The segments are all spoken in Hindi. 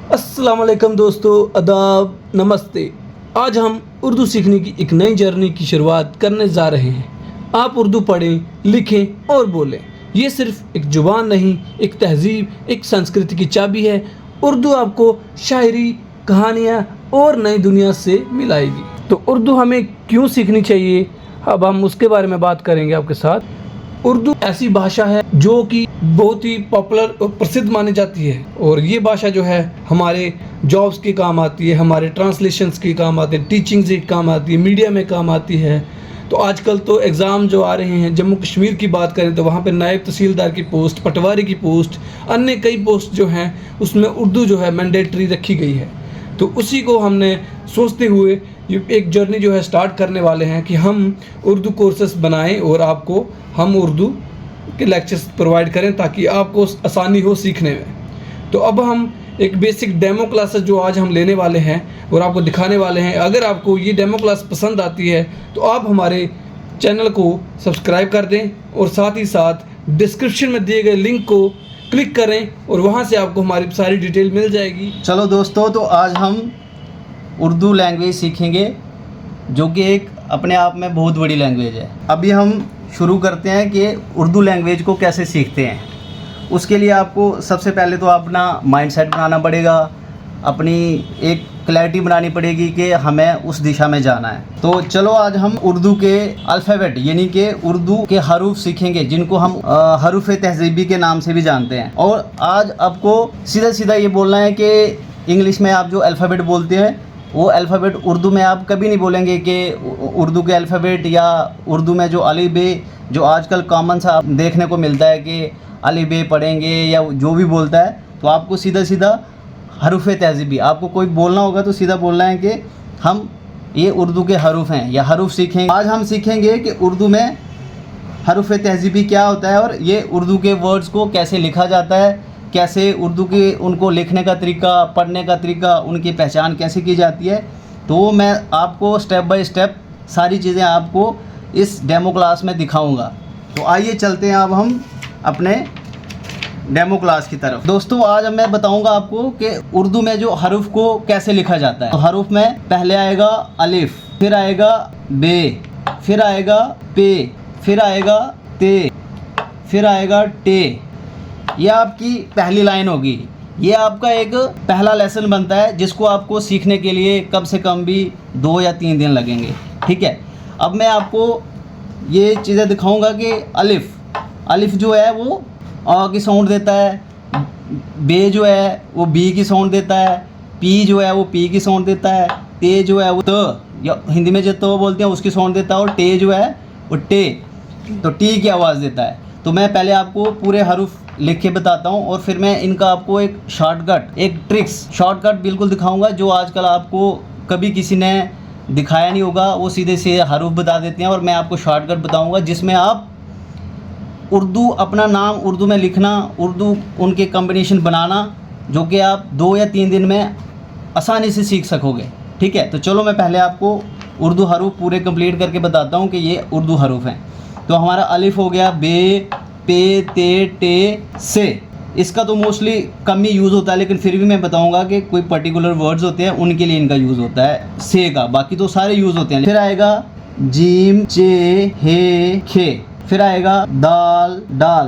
अस्सलाम वालेकुम दोस्तों, आदाब, नमस्ते। आज हम उर्दू सीखने की एक नई जर्नी की शुरुआत करने जा रहे हैं। आप उर्दू पढ़ें, लिखें और बोलें। ये सिर्फ एक ज़ुबान नहीं, एक तहज़ीब, एक संस्कृति की चाबी है। उर्दू आपको शायरी, कहानियाँ और नई दुनिया से मिलाएगी। तो उर्दू हमें क्यों सीखनी चाहिए, अब हम उसके बारे में बात करेंगे आपके साथ। उर्दू ऐसी भाषा है जो कि बहुत ही पॉपुलर और प्रसिद्ध मानी जाती है, और ये भाषा जो है हमारे जॉब्स के काम आती है, हमारे ट्रांसलेशंस के काम आती है, टीचिंग से काम आती है, मीडिया में काम आती है। तो आजकल तो एग्ज़ाम जो आ रहे हैं, जम्मू कश्मीर की बात करें तो वहाँ पे नायब तहसीलदार की पोस्ट, पटवारी की पोस्ट, अन्य कई पोस्ट जो हैं उसमें उर्दू जो है मैंडेटरी रखी गई है। तो उसी को हमने सोचते हुए ये एक जर्नी जो है स्टार्ट करने वाले हैं कि हम उर्दू कोर्सेस बनाएं और आपको हम उर्दू के लेक्चर्स प्रोवाइड करें ताकि आपको आसानी हो सीखने में। तो अब हम एक बेसिक डेमो क्लासेस जो आज हम लेने वाले हैं और आपको दिखाने वाले हैं। अगर आपको ये डेमो क्लास पसंद आती है तो आप हमारे चैनल को सब्सक्राइब कर दें और साथ ही साथ डिस्क्रिप्शन में दिए गए लिंक को क्लिक करें और वहाँ से आपको हमारी सारी डिटेल मिल जाएगी। चलो दोस्तों, तो आज हम उर्दू लैंग्वेज सीखेंगे जो कि एक अपने आप में बहुत बड़ी लैंग्वेज है। अभी हम शुरू करते हैं कि उर्दू लैंग्वेज को कैसे सीखते हैं। उसके लिए आपको सबसे पहले तो अपना माइंडसेट बनाना पड़ेगा, अपनी एक क्लैरिटी बनानी पड़ेगी कि हमें उस दिशा में जाना है। तो चलो आज हम उर्दू के अल्फ़ाबेट यानी कि उर्दू के हरूफ सीखेंगे, जिनको हम हरूफ तहज़ीबी के नाम से भी जानते हैं। और आज आपको सीधा सीधा ये बोलना है कि इंग्लिश में आप जो अल्फ़ाबेट बोलते हैं वो अल्फ़ाबेट उर्दू में आप कभी नहीं बोलेंगे कि उर्दू के अल्फ़ाबेट, या उर्दू में जो अली बे जो आजकल कॉमन सा देखने को मिलता है कि अली बे पढ़ेंगे या जो भी बोलता है, तो आपको सीधा सीधा हरूफ तहज़ीबी आपको कोई बोलना होगा तो सीधा बोलना है कि हम ये उर्दू के हरूफ हैं या हरूफ सीखेंगे। आज हम सीखेंगे कि उर्दू में हरूफ तहज़ीबी क्या होता है और ये उर्दू के वर्ड्स को कैसे लिखा जाता है, कैसे उर्दू के उनको लिखने का तरीका, पढ़ने का तरीका, उनकी पहचान कैसे की जाती है। तो मैं आपको स्टेप बाय स्टेप सारी चीज़ें आपको इस डेमो क्लास में दिखाऊंगा। तो आइए चलते हैं अब हम अपने डेमो क्लास की तरफ। दोस्तों, आज मैं बताऊंगा आपको कि उर्दू में जो हरूफ को कैसे लिखा जाता है। तो हरूफ में पहले आएगा अलिफ, फिर आएगा बे, फिर आएगा पे, फिर आएगा ते, फिर आएगा टे। यह आपकी पहली लाइन होगी। ये आपका एक पहला लेसन बनता है जिसको आपको सीखने के लिए कम से कम भी 2 या 3 दिन लगेंगे। ठीक है, अब मैं आपको ये चीज़ें दिखाऊंगा कि अलिफ जो है वो आ की साउंड देता है, बे जो है वो बी की साउंड देता है, पी जो है वो पी की साउंड देता है, ते जो है वो त या हिंदी में जो तो बोलते हैं उसकी साउंड देता है, और टे जो है वो टे तो टी की आवाज़ देता है। तो मैं पहले आपको पूरे हरूफ लिख के बताता हूँ और फिर मैं इनका आपको एक शॉर्टकट, एक ट्रिक्स शॉर्टकट बिल्कुल दिखाऊंगा जो आजकल आपको कभी किसी ने दिखाया नहीं होगा। वो सीधे से हरूफ बता देते हैं और मैं आपको शॉर्टकट बताऊंगा जिसमें आप उर्दू, अपना नाम उर्दू में लिखना, उर्दू उनके कॉम्बिनेशन बनाना, जो कि आप 2 या 3 दिन में आसानी से सीख सकोगे। ठीक है, तो चलो मैं पहले आपको उर्दू हरूफ पूरे कंप्लीट करके बताता हूँ कि ये उर्दू हरूफ हैं। तो हमारा अलिफ हो गया, बे, पे, ते, टे, से। इसका तो मोस्टली कम ही यूज़ होता है, लेकिन फिर भी मैं बताऊंगा कि कोई पर्टिकुलर वर्ड्स होते हैं उनके लिए इनका यूज़ होता है से का, बाकी तो सारे यूज़ होते हैं। फिर आएगा जीम, चे, हे, खे। फिर आएगा दाल,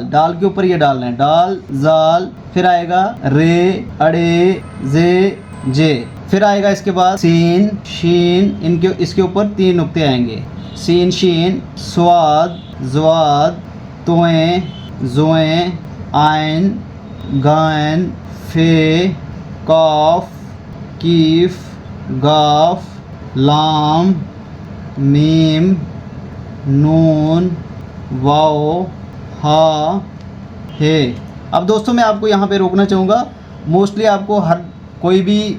डाल के ऊपर ये डालना है, डाल, जाल। फिर आएगा रे, अड़े, जे, जे। फिर आएगा इसके बाद सीन, शीन, इसके ऊपर 3 नुक्ते आएंगे, सीन, शीन, स्वाद, जवाद, तोएं, जोएं, आइन, गायन, फे, काफ, कीफ, गाफ, लाम, मीम, नून, वाओ, हा, हे। अब दोस्तों मैं आपको यहाँ पे रोकना चाहूँगा। मोस्टली आपको हर कोई भी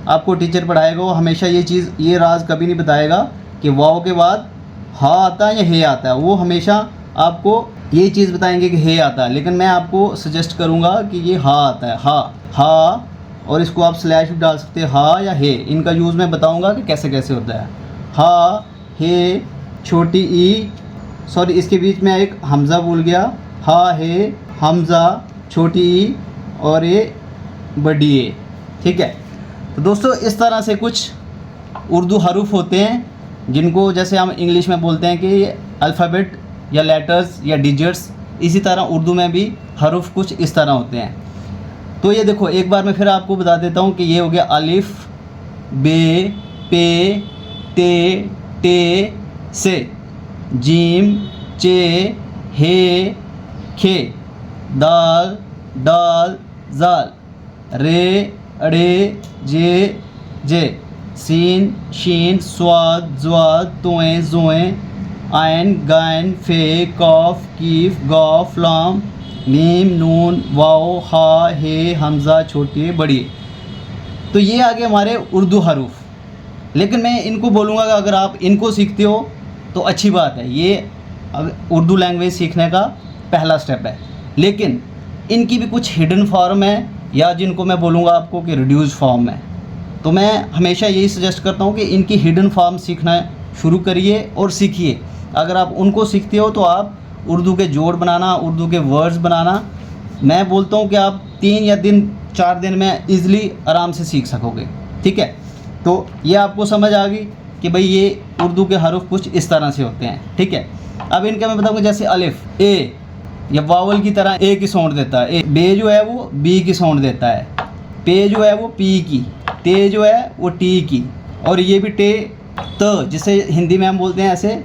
आपको टीचर पढ़ाएगा वो हमेशा ये राज कभी नहीं बताएगा कि वाओ के बाद हा आता है या हे आता है। वो हमेशा आपको ये चीज़ बताएंगे कि हे आता है, लेकिन मैं आपको सजेस्ट करूँगा कि ये हा आता है, हा, और इसको आप स्लैश भी डाल सकते हैं, हा या हे। इनका यूज़ मैं बताऊँगा कि कैसे कैसे होता है। हा, हे, छोटी ई, सॉरी इसके बीच में एक हमज़ा भूल गया, हा, हे, हमज़ा, छोटी ई और ये बड़ी ए। ठीक है। तो दोस्तों इस तरह से कुछ उर्दू हरूफ होते हैं जिनको जैसे हम इंग्लिश में बोलते हैं कि अल्फ़ाबेट या लेटर्स या डिजिट्स, इसी तरह उर्दू में भी हरूफ कुछ इस तरह होते हैं। तो ये देखो एक बार मैं फिर आपको बता देता हूँ कि ये हो गया अलिफ, बे, पे, ते, टे, से, जीम, चे, हे, खे, दाल, डाल, जाल, रे, अड़े, जे, सीन, शीन, स्वाद, ज्वाद, तोएं, जोएं, आयन, गायन, फे, कॉफ, कीफ, गॉफ, लाम, मीम, नून, वाओ, हा, हे, हमज़ा, छोटी बड़ी। तो ये आ गए हमारे उर्दू हरूफ। लेकिन मैं इनको बोलूँगा कि अगर आप इनको सीखते हो तो अच्छी बात है, ये उर्दू लैंग्वेज सीखने का पहला स्टेप है। लेकिन इनकी भी कुछ हिडन फॉर्म है, या जिनको मैं बोलूँगा आपको कि रिड्यूस फॉर्म है। तो मैं हमेशा यही सजेस्ट करता हूँ कि इनकी हिडन फॉर्म सीखना शुरू करिए और सीखिए। अगर आप उनको सीखते हो तो आप उर्दू के जोड़ बनाना, उर्दू के वर्ड्स बनाना, मैं बोलता हूँ कि आप 3 या 4 दिन में ईज़िली आराम से सीख सकोगे। ठीक है, तो ये आपको समझ आ गई कि भाई ये उर्दू के हरूफ कुछ इस तरह से होते हैं। ठीक है, अब इनका मैं बताऊँगा जैसे अलिफ, ए या वावल की तरह ए की साउंड देता है, ए। बे जो है वो बी की साउंड देता है, पे जो है वो पी की, ते जो है वो टी की, और ये भी टे, त, जिसे हिंदी में हम बोलते हैं ऐसे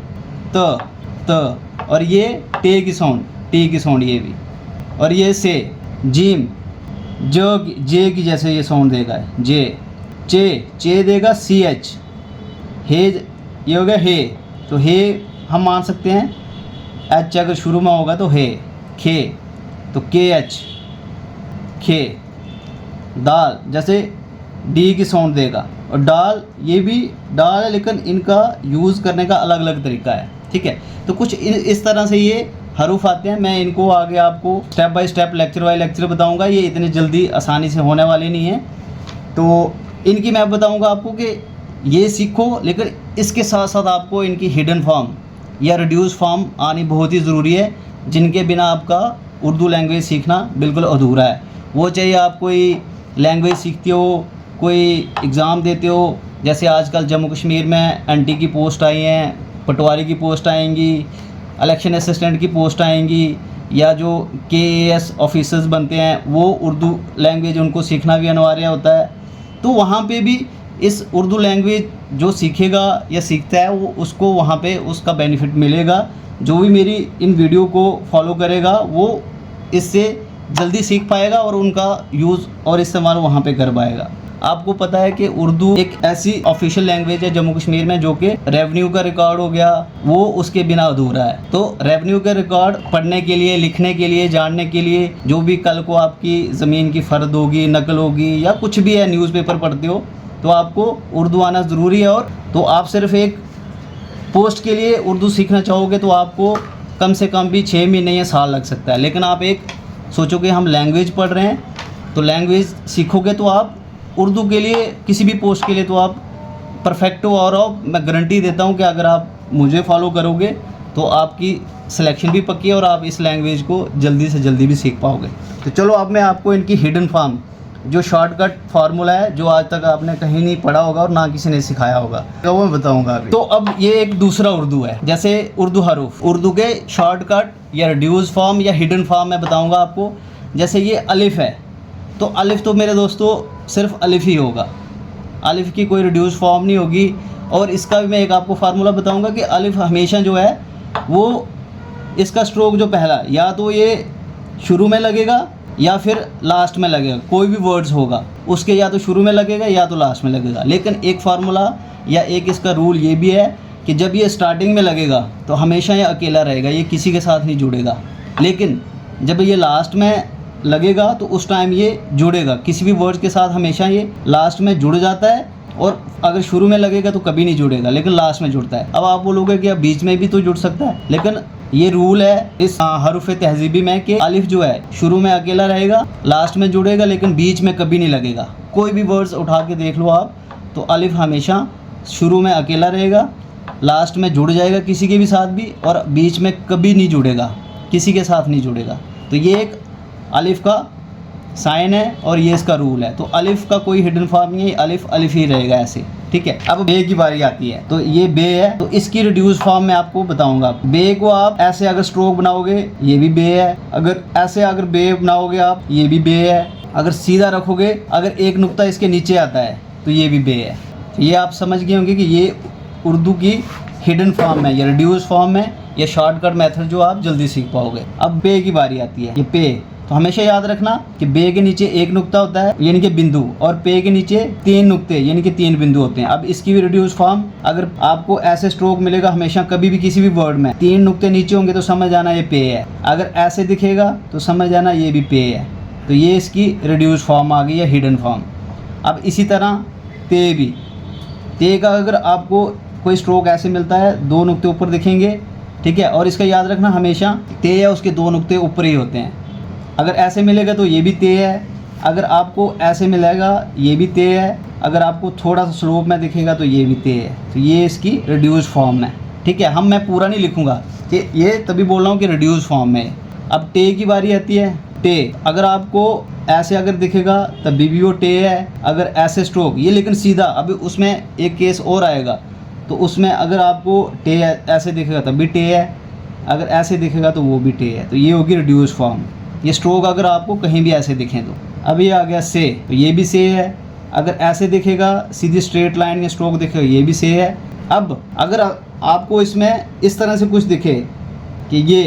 त, और ये टे की साउंड, टी की साउंड ये भी, और ये से, जीम, जे की जैसे ये साउंड देगा जे, चे देगा सी एच, हे ये हो गया हे, तो हे हम मान सकते हैं एच अगर शुरू में होगा तो हे, खे तो के एच, खे। दाल जैसे डी की साउंड देगा, और डाल ये भी डाल है, लेकिन इनका यूज़ करने का अलग अलग तरीका है। ठीक है, तो कुछ इस तरह से ये हरूफ आते हैं। मैं इनको आगे आपको step by step, lecture by lecture बताऊंगा, ये इतनी जल्दी आसानी से होने वाली नहीं है। तो इनकी मैं बताऊंगा आपको कि ये सीखो, लेकिन इसके साथ साथ आपको इनकी हिडन फॉर्म या रिड्यूस फॉर्म आनी बहुत ही ज़रूरी है, जिनके बिना आपका उर्दू लैंग्वेज सीखना बिल्कुल अधूरा है। वो चाहिए आप कोई लैंग्वेज सीखते हो, कोई एग्ज़ाम देते हो, जैसे आजकल जम्मू कश्मीर में एनटी की पोस्ट आई हैं, पटवारी की पोस्ट आएंगी, इलेक्शन असिस्टेंट की पोस्ट आएंगी, या जो केएएस ऑफिसर्स बनते हैं वो उर्दू लैंग्वेज उनको सीखना भी अनिवार्य होता है। तो वहाँ पे भी इस उर्दू लैंग्वेज जो सीखेगा या सीखता है वो उसको वहाँ पे उसका बेनिफिट मिलेगा। जो भी मेरी इन वीडियो को फॉलो करेगा वो इससे जल्दी सीख पाएगा और उनका यूज़ और इस्तेमाल वहाँ पे कर पाएगा। आपको पता है कि उर्दू एक ऐसी ऑफिशियल लैंग्वेज है जम्मू कश्मीर में जो कि रेवेन्यू का रिकॉर्ड हो गया, वो उसके बिना अधूरा है। तो रेवेन्यू का रिकॉर्ड पढ़ने के लिए, लिखने के लिए, जानने के लिए, जो भी कल को आपकी ज़मीन की फ़र्द होगी, नकल होगी, या कुछ भी है, न्यूज़पेपर पढ़ते हो, तो आपको उर्दू आना ज़रूरी है। और तो आप सिर्फ एक पोस्ट के लिए उर्दू सीखना चाहोगे तो आपको कम से कम भी 6 महीने या साल लग सकता है। लेकिन आप एक सोचो कि हम लैंग्वेज पढ़ रहे हैं, तो लैंग्वेज सीखोगे तो आप उर्दू के लिए, किसी भी पोस्ट के लिए तो आप परफेक्ट हो। और मैं गारंटी देता हूँ कि अगर आप मुझे फॉलो करोगे तो आपकी सिलेक्शन भी पक्की है और आप इस लैंग्वेज को जल्दी से जल्दी भी सीख पाओगे। तो चलो अब मैं आपको इनकी हिडन फॉर्म, जो शॉर्टकट फार्मूला है, जो आज तक आपने कहीं नहीं पढ़ा होगा और ना किसी ने सिखाया होगा, तो वो मैं बताऊंगा अभी। तो अब ये एक दूसरा उर्दू है, जैसे उर्दू हरूफ, उर्दू के शॉर्टकट या रिड्यूस फॉर्म या हिडन फॉर्म मैं बताऊंगा आपको। जैसे ये अलिफ है, तो अलिफ तो मेरे दोस्तों सिर्फ अलिफ ही होगा, अलिफ की कोई रिड्यूस फॉर्म नहीं होगी। और इसका भी मैं एक आपको फार्मूला बताऊंगा कि अलिफ हमेशा जो है वो, इसका स्ट्रोक जो पहला, या तो ये शुरू में लगेगा या फिर लास्ट में लगेगा। कोई भी वर्ड्स होगा उसके या तो शुरू में लगेगा या तो लास्ट में लगेगा। लेकिन एक फार्मूला या एक इसका रूल ये भी है कि जब ये स्टार्टिंग में लगेगा तो हमेशा ये अकेला रहेगा, ये किसी के साथ नहीं जुड़ेगा। लेकिन जब ये लास्ट में लगेगा तो उस टाइम ये जुड़ेगा, किसी भी वर्ड के साथ हमेशा ये लास्ट में जुड़ जाता है। और अगर शुरू में लगेगा तो कभी नहीं जुड़ेगा, लेकिन लास्ट में जुड़ता है। अब आप बोलोगे कि अब बीच में भी तो जुड़ सकता है, लेकिन ये रूल है इस हरूफ तहजीबी में कि अलिफ जो है शुरू में अकेला रहेगा, लास्ट में जुड़ेगा, लेकिन बीच में कभी नहीं लगेगा। कोई भी वर्ड्स उठा के देख लो आप, तो अलिफ हमेशा शुरू में अकेला रहेगा, लास्ट में जुड़ जाएगा किसी के भी साथ भी, और बीच में कभी नहीं जुड़ेगा, किसी के साथ नहीं जुड़ेगा। तो ये एक अलिफ का साइन है और ये इसका रूल है। तो अलिफ का कोई हिडन फॉर्म नहीं है, अलिफ अलिफ ही रहेगा ऐसे, ठीक है। अब बे की बारी आती है, तो ये बे है, तो इसकी रिड्यूस फॉर्म मैं आपको बताऊंगा। बे को आप ऐसे अगर स्ट्रोक बनाओगे ये भी बे है, अगर ऐसे अगर बे बनाओगे आप ये भी बे है, अगर सीधा रखोगे अगर एक नुक्ता इसके नीचे आता है तो ये भी बे है। तो ये आप समझ गए होंगे कि ये उर्दू की हिडन फॉर्म है, ये रिड्यूस फॉर्म है, ये शॉर्टकट मेथड जो आप जल्दी सीख पाओगे। अब बे की बारी आती है, ये पे, तो हमेशा याद रखना कि बे के नीचे एक नुक्ता होता है यानी कि बिंदु, और पे के नीचे 3 नुक्ते यानी कि 3 बिंदु होते हैं। अब इसकी भी रिड्यूस फॉर्म, अगर आपको ऐसे स्ट्रोक मिलेगा हमेशा कभी भी किसी भी वर्ड में 3 नुक्ते नीचे होंगे तो समझ आना ये पे है, अगर ऐसे दिखेगा तो समझ आना ये भी पे है। तो ये इसकी रिड्यूस फॉर्म आ गई है, हिडन फॉर्म। अब इसी तरह ते भी, ते का अगर आपको कोई स्ट्रोक ऐसे मिलता है 2 नुक्ते ऊपर दिखेंगे, ठीक है, और इसका याद रखना हमेशा ते या उसके 2 नुक्ते ऊपर ही होते हैं। अगर ऐसे मिलेगा तो ये भी ते है, अगर आपको ऐसे मिलेगा ये भी ते है, अगर आपको थोड़ा सा स्लोप में दिखेगा तो ये भी ते है। तो ये इसकी रिड्यूस फॉर्म है, ठीक है। मैं पूरा नहीं लिखूंगा कि ये, तभी बोल रहा हूँ कि रिड्यूस फॉर्म में। अब टे की बारी आती है, टे अगर आपको ऐसे अगर दिखेगा तभी भी वो टे है, अगर ऐसे स्ट्रोक ये लेकिन सीधा, अभी उसमें एक केस और आएगा, तो उसमें अगर आपको टे ऐसे दिखेगा तब भी टे है, अगर ऐसे दिखेगा तो वो भी टे है। तो ये होगी रिड्यूस फॉर्म। ये स्ट्रोक अगर आपको कहीं भी ऐसे दिखें तो। अब ये आ गया से, तो ये भी से है, अगर ऐसे दिखेगा सीधी स्ट्रेट लाइन में स्ट्रोक दिखेगा ये भी से है। अब अगर आपको इसमें इस तरह से कुछ दिखे कि ये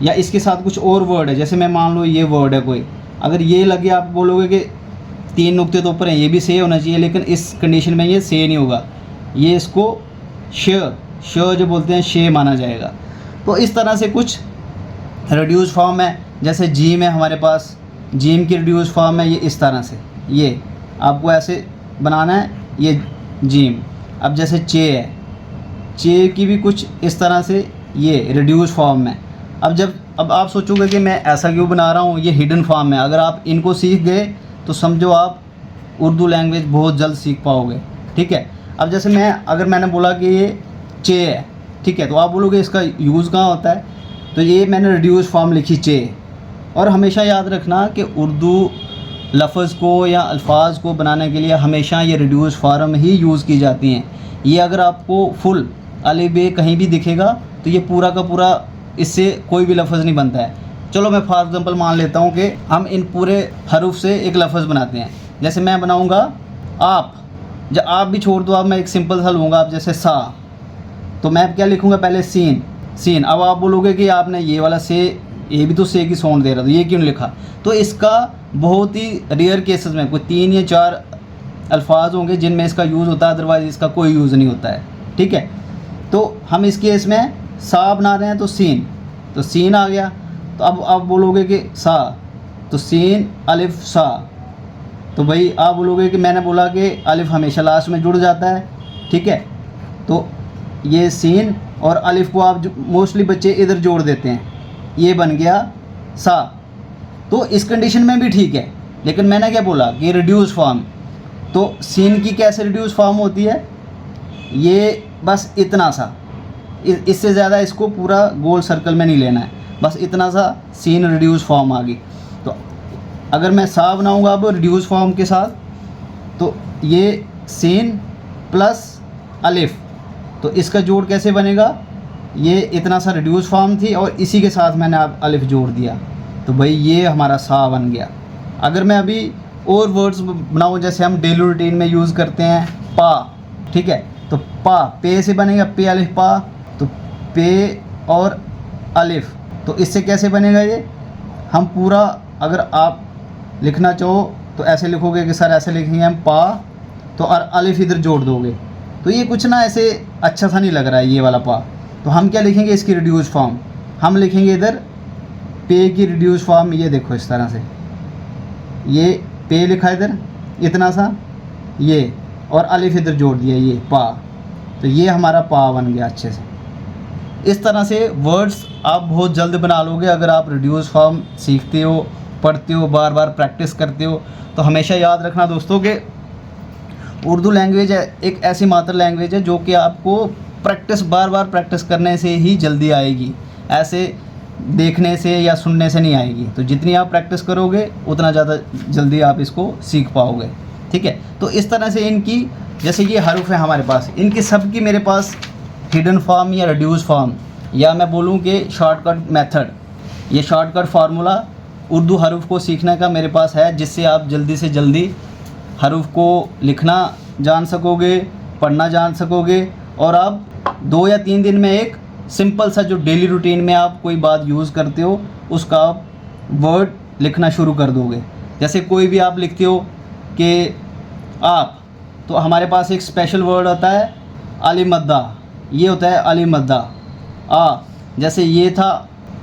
या इसके साथ कुछ और वर्ड है, जैसे मैं मान लो ये वर्ड है कोई, अगर ये लगे आप बोलोगे कि 3 नुक्ते तो ऊपर हैं, ये भी से होना चाहिए, लेकिन इस कंडीशन में ये से नहीं होगा, ये इसको श जो बोलते हैं शे माना जाएगा। तो इस तरह से कुछ रिड्यूस फॉर्म है। जैसे जीम है हमारे पास, जीम की रिड्यूस फॉर्म है ये इस तरह से, ये आपको ऐसे बनाना है, ये जीम। अब जैसे चे है, चे की भी कुछ इस तरह से ये रिड्यूस फॉर्म है। अब आप सोचोगे कि मैं ऐसा क्यों बना रहा हूँ, ये हिडन फॉर्म है। अगर आप इनको सीख गए तो समझो आप उर्दू लैंग्वेज बहुत जल्द सीख पाओगे, ठीक है। अब जैसे अगर मैंने बोला कि ये चे है, ठीक है, तो आप बोलोगे इसका यूज़ कहाँ होता है, तो ये मैंने रिड्यूस फॉर्म लिखी चे। और हमेशा याद रखना कि उर्दू लफ्ज़ को या अल्फाज को बनाने के लिए हमेशा ये रिड्यूस फॉर्म ही यूज़ की जाती हैं। ये अगर आपको फुल अलिफ बे कहीं भी दिखेगा तो ये पूरा का पूरा, इससे कोई भी लफ्ज़ नहीं बनता है। चलो मैं फॉर एग्ज़ाम्पल मान लेता हूँ कि हम इन पूरे हरूफ से एक लफ्ज़ बनाते हैं। जैसे मैं बनाऊँगा आप, जब आप भी छोड़ दो, आप मैं एक सिंपल सा लूँगा, आप जैसे सा, तो मैं क्या लिखूँगा पहले सीन, सीन। अब आप बोलोगे कि आपने ये वाला से, ये भी तो से की साउंड दे रहा था, ये क्यों लिखा। तो इसका बहुत ही रेयर केसेस में कोई 3 या 4 अल्फाज होंगे जिनमें इसका यूज़ होता है, अदरवाइज़ इसका कोई यूज़ नहीं होता है, ठीक है। तो हम इस केस में सा बना रहे हैं तो सीन आ गया। तो अब आप बोलोगे कि सा, तो सीन अलिफ सा, तो भाई आप बोलोगे कि मैंने बोला कि अलिफ हमेशा लास्ट में जुड़ जाता है, ठीक है। तो ये सीन और अलिफ को आप मोस्टली बच्चे इधर जोड़ देते हैं, ये बन गया सा। तो इस कंडीशन में भी ठीक है, लेकिन मैंने क्या बोला कि रिड्यूस फॉर्म, तो सीन की कैसे रिड्यूस फॉर्म होती है, ये बस इतना सा, इससे ज़्यादा इसको पूरा गोल सर्कल में नहीं लेना है, बस इतना सा सीन रिड्यूस फॉर्म आ गई। तो अगर मैं सा बनाऊँगा अब रिड्यूस फॉर्म के साथ, तो ये सीन प्लस अलिफ, तो इसका जोड़ कैसे बनेगा, ये इतना सा रिड्यूस फॉर्म थी और इसी के साथ मैंने अब अलिफ जोड़ दिया, तो भाई ये हमारा सा बन गया। अगर मैं अभी और वर्ड्स बनाऊँ, जैसे हम डेली रूटीन में यूज़ करते हैं पा, ठीक है, तो पा पे से बनेगा, पे अलिफ पा, तो पे और अलिफ, तो इससे कैसे बनेगा ये, हम पूरा अगर आप लिखना चाहो तो ऐसे लिखोगे कि सर ऐसे लिखेंगे हम पा, तो और अलिफ इधर जोड़ दोगे, तो ये कुछ ना ऐसे अच्छा सा नहीं लग रहा है ये वाला पा। तो हम क्या लिखेंगे, इसकी रिड्यूस फॉर्म हम लिखेंगे इधर पे की रिड्यूस फॉर्म, ये देखो इस तरह से, ये पे लिखा इधर इतना सा, ये और अलिफ इधर जोड़ दिया, ये पा, तो ये हमारा पा बन गया अच्छे से। इस तरह से वर्ड्स आप बहुत जल्द बना लोगे अगर आप रिड्यूस फॉर्म सीखते हो, पढ़ते हो, बार बार प्रैक्टिस करते हो। तो हमेशा याद रखना दोस्तों कि उर्दू लैंग्वेज एक ऐसी मात्र लैंग्वेज है जो कि आपको प्रैक्टिस, बार बार प्रैक्टिस करने से ही जल्दी आएगी। ऐसे देखने से या सुनने से नहीं आएगी। तो जितनी आप प्रैक्टिस करोगे उतना ज़्यादा जल्दी आप इसको सीख पाओगे। ठीक है, तो इस तरह से इनकी, जैसे ये हरूफ है हमारे पास, इनकी सब की मेरे पास हिडन फॉर्म या रिड्यूस फॉर्म, या मैं बोलूँ कि शॉर्टकट मेथड, ये शॉर्टकट फार्मूला उर्दू हरूफ को सीखने का मेरे पास है, जिससे आप जल्दी से जल्दी हरूफ को लिखना जान सकोगे, पढ़ना जान सकोगे, और आप 2 या 3 दिन में एक सिंपल सा जो डेली रूटीन में आप कोई बात यूज़ करते हो उसका आप वर्ड लिखना शुरू कर दोगे। जैसे कोई भी आप लिखते हो कि आप, तो हमारे पास एक स्पेशल वर्ड होता है अली मद्दा, ये होता है अली मद्दा। आ, जैसे ये था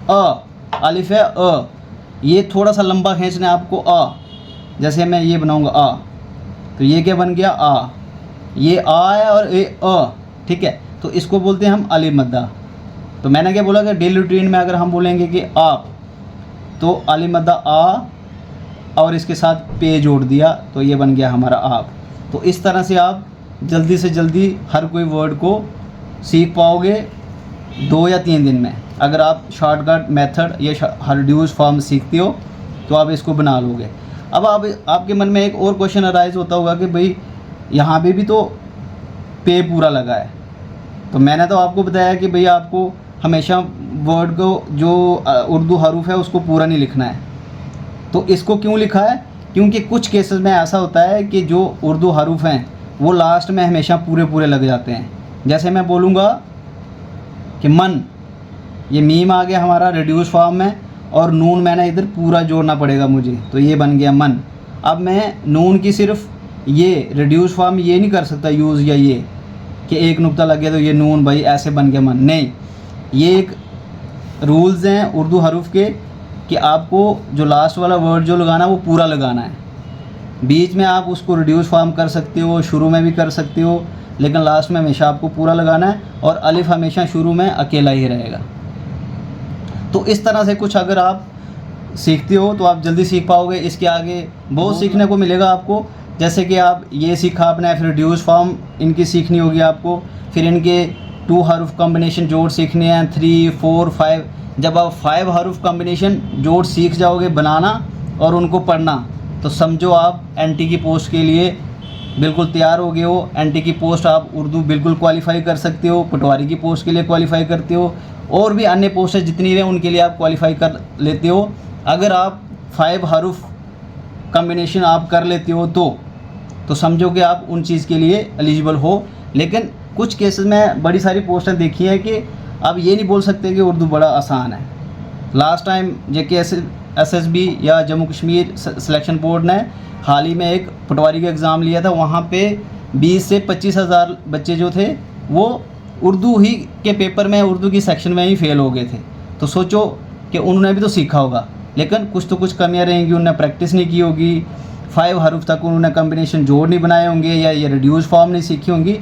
अ, अलिफ है अ, ये थोड़ा सा लंबा खींचना है आपको आ, जैसे मैं ये बनाऊंगा आ, तो ये क्या बन गया आ, ये आ है और ये अ। ठीक है, तो इसको बोलते हैं हम अली मद्दा। तो मैंने क्या बोला कि डेली रूटीन में अगर हम बोलेंगे कि आप, तो अली मद्दा आ और इसके साथ पे जोड़ दिया तो ये बन गया हमारा आप। तो इस तरह से आप जल्दी से जल्दी हर कोई वर्ड को सीख पाओगे 2 या 3 दिन में। अगर आप शॉर्टकट मेथड या रिड्यूस फॉर्म सीखते हो तो आप इसको बना लोगे। अब आपके मन में एक और क्वेश्चन अराइज होता होगा कि भाई यहाँ पे भी तो पे पूरा लगा है। तो मैंने तो आपको बताया कि भाई आपको हमेशा वर्ड को जो उर्दू हरूफ है उसको पूरा नहीं लिखना है। तो इसको क्यों लिखा है? क्योंकि कुछ केसेस में ऐसा होता है कि जो उर्दू हरूफ हैं वो लास्ट में हमेशा पूरे पूरे लग जाते हैं। जैसे मैं बोलूँगा कि मन, ये मीम आ गया हमारा रिड्यूस फॉर्म में, और नून मैंने इधर पूरा जोड़ना पड़ेगा मुझे, तो ये बन गया मन। अब मैं नून की सिर्फ ये रिड्यूस फॉर्म ये नहीं कर सकता यूज़, या ये कि एक नुक्ता लग गया तो ये नून भाई ऐसे बन गया मन, नहीं। ये एक रूल्स हैं उर्दू हरूफ के कि आपको जो लास्ट वाला वर्ड जो लगाना है वो पूरा लगाना है। बीच में आप उसको रिड्यूस फॉर्म कर सकते हो, शुरू में भी कर सकते हो, लेकिन लास्ट में हमेशा आपको पूरा लगाना है, और अलिफ हमेशा शुरू में अकेला ही रहेगा। तो इस तरह से कुछ अगर आप सीखते हो तो आप जल्दी सीख पाओगे। इसके आगे बहुत सीखने को मिलेगा आपको। जैसे कि आप ये सीखा आपने, फिर रिड्यूस फॉर्म इनकी सीखनी होगी आपको, फिर इनके 2 हरूफ कॉम्बिनेशन जोड़ सीखने हैं, 3, 4, 5। जब आप 5 हरूफ कॉम्बिनेशन जोड़ सीख जाओगे बनाना और उनको पढ़ना, तो समझो आप एनटी की पोस्ट के लिए बिल्कुल तैयार हो गए हो। एनटी की पोस्ट आप उर्दू बिल्कुल क्वालिफाई कर सकते हो, पटवारी की पोस्ट के लिए क्वालिफाई करते हो, और भी अन्य पोस्टें जितनी हैं उनके लिए आप क्वालिफाई कर लेते हो। अगर आप 5 हरूफ कॉम्बिनेशन आप कर लेते हो तो समझो कि आप उन चीज़ के लिए एलिजिबल हो। लेकिन कुछ केसेस में बड़ी सारी पोस्टें देखी है कि आप ये नहीं बोल सकते कि उर्दू बड़ा आसान है। लास्ट टाइम जेके SSB या जम्मू कश्मीर सिलेक्शन बोर्ड ने हाल ही में एक पटवारी का एग्ज़ाम लिया था, वहाँ पे 20 से 25 हज़ार बच्चे जो थे वो उर्दू ही के पेपर में, उर्दू की सेक्शन में ही फेल हो गए थे। तो सोचो कि उन्होंने भी तो सीखा होगा, लेकिन कुछ तो कुछ कमियाँ रहेंगी, उन्होंने प्रैक्टिस नहीं की होगी, 5 हरूफ तक उन्होंने कॉम्बिनेशन जोड़ नहीं बनाए होंगे, या ये रिड्यूस फॉर्म नहीं सीखी होंगी,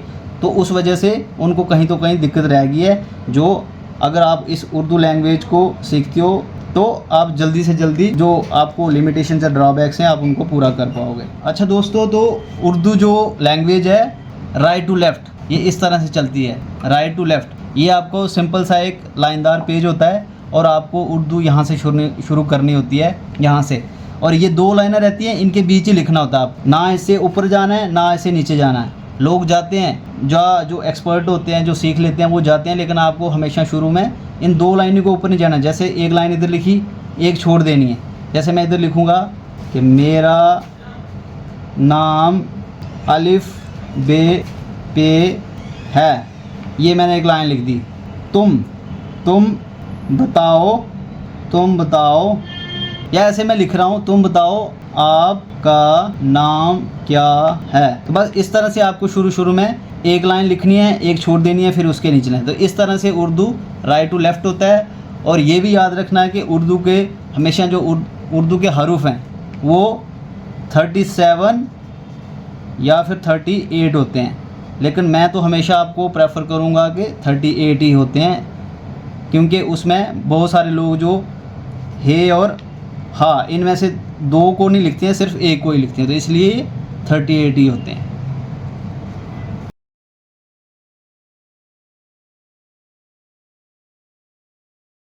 तो उस वजह से उनको कहीं तो कहीं दिक्कत रह गई है। जो अगर आप इस उर्दू लैंग्वेज को सीखते हो तो आप जल्दी से जल्दी जो आपको लिमिटेशन या ड्रॉबैक्स हैं आप उनको पूरा कर पाओगे। अच्छा दोस्तों, तो उर्दू जो लैंग्वेज है राइट टू लेफ़्ट ये इस तरह से चलती है। राइट टू लेफ़्ट ये आपको सिंपल सा एक लाइनदार पेज होता है, और आपको उर्दू यहाँ से शुरू करनी होती है, यहाँ से, और ये 2 लाइनें रहती हैं, इनके बीच ही लिखना होता है। आप ना इससे ऊपर जाना है ना इससे नीचे जाना है। लोग जाते हैं जो एक्सपर्ट होते हैं, जो सीख लेते हैं, वो जाते हैं, लेकिन आपको हमेशा शुरू में इन 2 लाइनों के ऊपर नहीं जाना है। जैसे एक लाइन इधर लिखी, एक छोड़ देनी है। जैसे मैं इधर लिखूँगा कि मेरा नाम अलिफ बे पे है, ये मैंने एक लाइन लिख दी। तुम बताओ, या ऐसे मैं लिख रहा हूँ, तुम बताओ आपका नाम क्या है। तो बस इस तरह से आपको शुरू में एक लाइन लिखनी है, एक छोड़ देनी है, फिर उसके नीचे लाइन। तो इस तरह से उर्दू राइट टू लेफ़्ट होता है। और ये भी याद रखना है कि उर्दू के हमेशा जो उर्दू के हरूफ हैं वो 37 या फिर 38 होते हैं, लेकिन मैं तो हमेशा आपको प्रेफर करूँगा कि 38 ही होते हैं, क्योंकि उसमें बहुत सारे लोग जो हे और हा इनमें से 2 को नहीं लिखते हैं, सिर्फ एक को ही लिखते हैं, तो इसलिए 38 ही होते हैं।